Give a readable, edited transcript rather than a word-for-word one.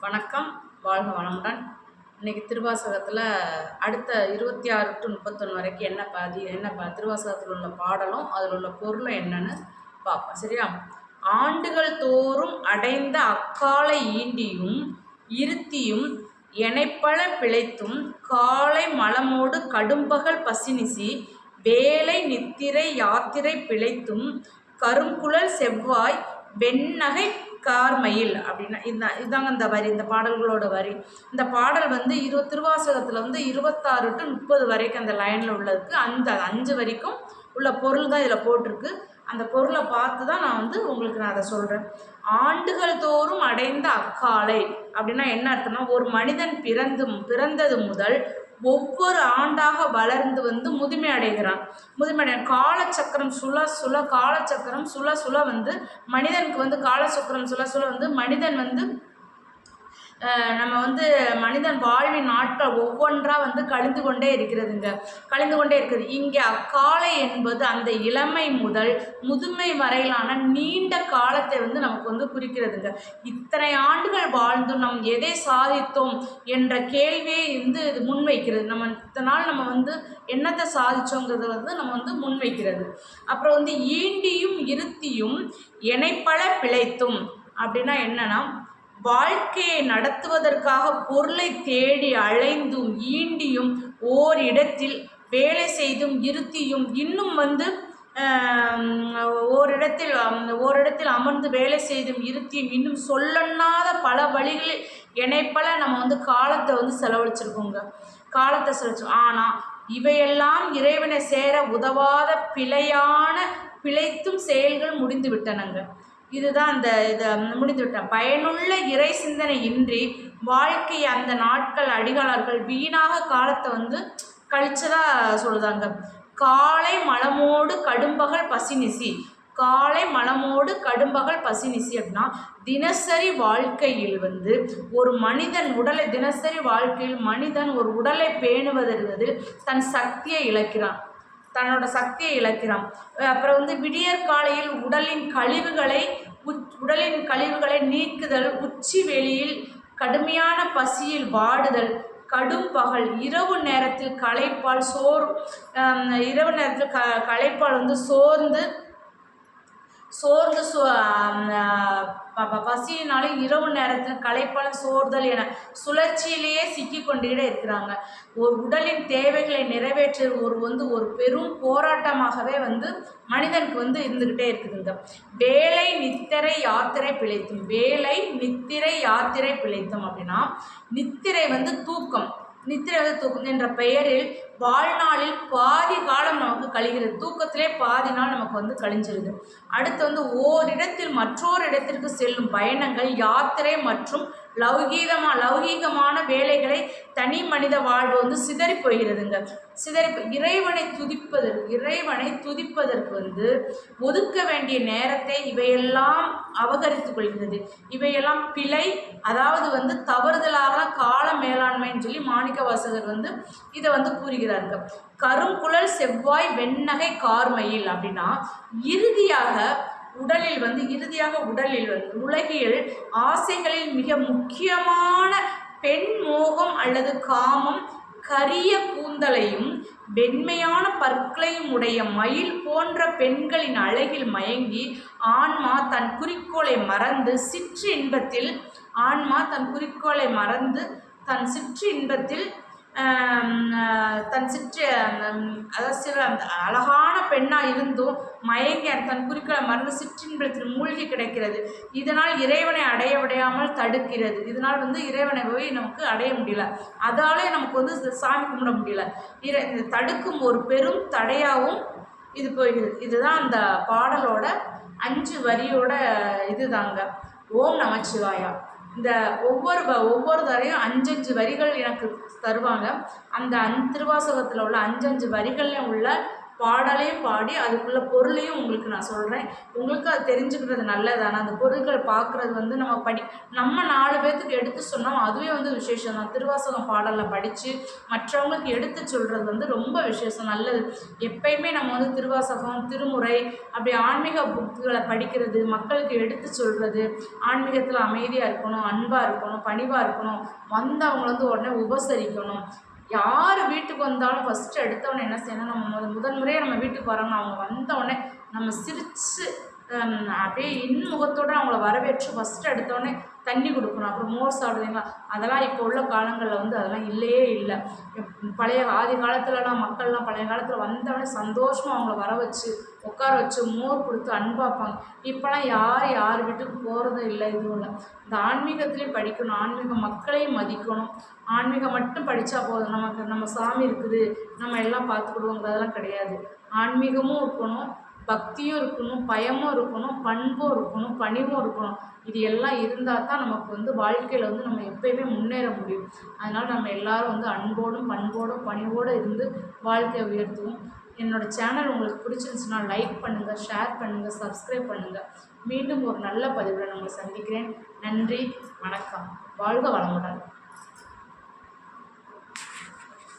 வணக்கம், வாழ்க வளமுடன். இன்னைக்கு திருவாசகத்தில் அடுத்த 26 to 31 வரைக்கும் என்ன திருவாசகத்தில் உள்ள பாடலும் அதில் உள்ள பொருளும் என்னன்னு பார்ப்போம். சரியா? ஆண்டுகள் தோறும் அடைந்த அக்காலை ஈண்டியும் இருத்தியும் எனைப்பல பிழைத்தும் காலை மலமோடு கடும்பகல் பசினிசி வேலை நித்திரை யாத்திரை பிழைத்தும் கருங்குழல் செவ்வாய் வெண்ணகை கார்மயில் அப்படின்னா இதுதாங்க இந்த பாடல்களோட வரி. இந்த பாடல் திருவாசகத்தில் 26 to 30 வரைக்கும் அந்த லைனில் உள்ளதுக்கு அந்த 5 வரைக்கும் உள்ள பொருள் தான் இதில் போட்டிருக்கு. அந்த பொருளை பார்த்து தான் உங்களுக்கு நான் அதை சொல்கிறேன். ஆண்டுகள் தோறும் அடைந்த அக்காலை அப்படின்னா என்ன அர்த்தம்னா, ஒரு மனிதன் பிறந்தது முதல் ஒவ்வொரு ஆண்டாக வளர்ந்து முதுமை அடைகிறான். காலச்சக்கரம் காலச்சக்கரம் மனிதனுக்கு காலச்சக்கரம் மனிதன் நம்ம மனிதன் வாழ்வின் நாட்கள் ஒவ்வொன்றாக கழிந்து கொண்டே இருக்குது. இங்கே அக்காலை என்பது அந்த இளமை முதல் முதுமை வரையிலான நீண்ட காலத்தை நமக்கு குறிக்கிறதுங்க. இத்தனை ஆண்டுகள் வாழ்ந்து நம் எதை சாதித்தோம் என்ற கேள்வியை இது முன்வைக்கிறது. இத்தனை நாள் என்னத்தை சாதிச்சோங்கிறது நம்ம முன்வைக்கிறது. அப்புறம் ஈண்டியும் இருத்தியும் எனைப்பல பிழைத்தும் அப்படின்னா என்னன்னா, வாழ்க்கையை நடத்துவதற்காக பொருளை தேடி அலைந்தும் ஈண்டியும் ஓரிடத்தில் வேலை செய்தும் இருத்தியும் இன்னும் ஓரிடத்தில் அமர்ந்து வேலை செய்தும் இருத்தியும் இன்னும் சொல்லண்ணாத பல வழிகளில் எனைப்பல நம்ம காலத்தை செலவழிச்சிருக்கோங்க. ஆனால் இவையெல்லாம் இறைவனை சேர உதவாத பிழைத்தும் செயல்கள் முடிந்து விட்டனங்க. இதுதான் இதை முடிந்துவிட்டேன். பயனுள்ள இறை சிந்தனை இன்றி வாழ்க்கை அந்த நாட்கள் அடிகாலர்கள் வீணாக காலத்தை கழிச்சதா சொல்லுதாங்க. காலை மலமோடு கடும்பகல் பசினிசி அப்படின்னா தினசரி வாழ்க்கையில் ஒரு மனிதன் மனிதன் ஒரு உடலை பேணுவதற்கு தன்னோட சக்தியை இழக்கிறான். அப்புறம் விடியற் காலையில் உடலின் கழிவுகளை நீக்குதல், உச்சி வெளியில் கடுமையான பசியில் வாடுதல், கடும் பகல், இரவு நேரத்தில் களைப்பால் பசியினாலே இரவு நேரத்தில் களைப்பால் சோர்தல் என சுழற்சியிலேயே சிக்கி கொண்டே இருக்கிறாங்க. ஒரு உடலின் தேவைகளை நிறைவேற்ற ஒரு பெரும் போராட்டமாகவே மனிதனுக்கு இருந்துக்கிட்டே இருக்குதுங்க. வேலை நித்திரை யாத்திரை பிழைத்தும் அப்படின்னா நித்திரை தூக்கம் என்ற பெயரில் வாழ்நாளில் பாதி காலம் நமக்கு கழிகிறது. தூக்கத்திலே பாதி நாள் நமக்கு கழிஞ்சிருது. அடுத்து ஓரிடத்தில் மற்றொரு இடத்திற்கு செல்லும் பயணங்கள், யாத்திரை மற்றும் லௌகீகமான வேலைகளை தனி மனித வாழ்வு சிதறி போகிறதுங்க. இறைவனை துதிப்பதற்கு ஒதுக்க வேண்டிய நேரத்தை இவையெல்லாம் அபகரித்துக் கொள்கிறது. இவையெல்லாம் பிழை, அதாவது தவறுதலாக கால மேலாண்மைன்னு சொல்லி மாணிக்கவாசகர் இதை கூறுகிறார்கள். கருங்குழல் செவ்வாய் வெண்ணகை கார்மயில் அப்படின்னா இறுதியாக உடலில் உலகில் ஆசைகளில் மிக முக்கியமான பெண் மோகம் அல்லது காமம் கரிய கூந்தலையும் வெண்மையான பற்களையும் உடைய மயில் போன்ற பெண்களின் அழகில் மயங்கி ஆன்மா தன் குறிக்கோளை மறந்து சிற்றின்பத்தில் அதாவது அழகான பெண்ணாக இருந்தும் மயங்கி தன் குறிக்கோளை மறந்து சிற்றின்பத்தில் மூழ்கி கிடைக்கிறது. இதனால் இறைவனை அடைய விடாமல் தடுக்கிறது. இதனால் இறைவனை போய் நமக்கு அடைய முடியல. அதாலே நமக்கு சாமி கும்பிட முடியல. தடுக்கும் ஒரு பெரும் தடையாகவும் இது போகிறது. இதுதான் அந்த பாடலோட 5 வரியோட இதுதாங்க. ஓம் நமச்சிவாயா. இந்த ஒவ்வொரு தரையும் 5 வரிகள் எனக்கு தருவாங்க. அந்த திருவாசகத்தில் உள்ள 5 வரிகள்லையும் உள்ள பாடலையும் பாடி அதுக்குள்ள பொருளையும் உங்களுக்கு நான் சொல்கிறேன். உங்களுக்கு அது தெரிஞ்சுக்கிறது நல்லதானே. அந்த பொருட்கள் பார்க்குறது வந்து நம்ம 4 பேர்த்துக்கு எடுத்து சொன்னோம் அதுவே வந்து விசேஷம் தான். திருவாசகம் பாடலில் படித்து மற்றவங்களுக்கு எடுத்து சொல்கிறது வந்து ரொம்ப விசேஷம், நல்லது. எப்பயுமே நம்ம வந்து திருவாசகம், திருமுறை, அப்படி ஆன்மீக புக்குகளை படிக்கிறது, மக்களுக்கு எடுத்து சொல்கிறது, ஆன்மீகத்தில் அமைதியாக இருக்கணும், அன்பாக இருக்கணும், பணிவாக இருக்கணும், வந்தவங்களை வந்து உடனே உபசரிக்கணும். யார் வீட்டுக்கு வந்தாலும் ஃபஸ்ட்டு எடுத்தவொடனே என்ன செய்யணும், நம்ம முதன்முறையாக நம்ம வீட்டுக்கு வரோங்க, அவங்க வந்தவுடனே நம்ம சிரித்து அப்படியே இன்முகத்தோடு அவங்கள வரவேற்று ஃபஸ்ட்டு எடுத்தோடனே தண்ணி கொடுக்கணும். அப்புறம் மோர் சாப்பிடுவீங்களா, அதெல்லாம் இப்போ உள்ள காலங்களில் வந்து அதெல்லாம் இல்லையே இல்லை. பழைய ஆதி காலத்துலலாம் மக்கள்லாம் பழைய காலத்தில் வந்தவொடனே சந்தோஷமாக அவங்கள வர வச்சு உட்கார வச்சு மோர் கொடுத்து அன்பாப்பாங்க. இப்போலாம் யார் வீட்டுக்கு போகிறதும் இல்லை, இதுவும் இல்லை. இந்த ஆன்மீகத்துலேயும் படிக்கணும், ஆன்மீக மக்களையும் மதிக்கணும். ஆன்மீகம் மட்டும் படித்தா போதும், நம்ம சாமி இருக்குது நம்ம எல்லாம் பார்த்துக்கிடுவோங்கிறதெல்லாம் கிடையாது. ஆன்மீகமும் இருக்கணும், பக்தியும் இருக்கணும், பயமும் இருக்கணும், பண்பும் இருக்கணும், பணிவும் இருக்கணும். இது எல்லாம் இருந்தால் தான் நமக்கு வந்து வாழ்க்கையில் வந்து நம்ம எப்பயுமே முன்னேற முடியும். அதனால் நம்ம எல்லோரும் வந்து அன்போடும் பண்போடும் பணிவோடு இருந்து வாழ்க்கையை உயர்த்துவோம். என்னோடய சேனல் உங்களுக்கு பிடிச்சிருந்துச்சுன்னா லைக் பண்ணுங்கள், ஷேர் பண்ணுங்கள், சப்ஸ்கிரைப் பண்ணுங்கள். மீண்டும் ஒரு நல்ல பதிவில் உங்களை சந்திக்கிறேன். நன்றி, வணக்கம். வாழ்க வளமுடன்.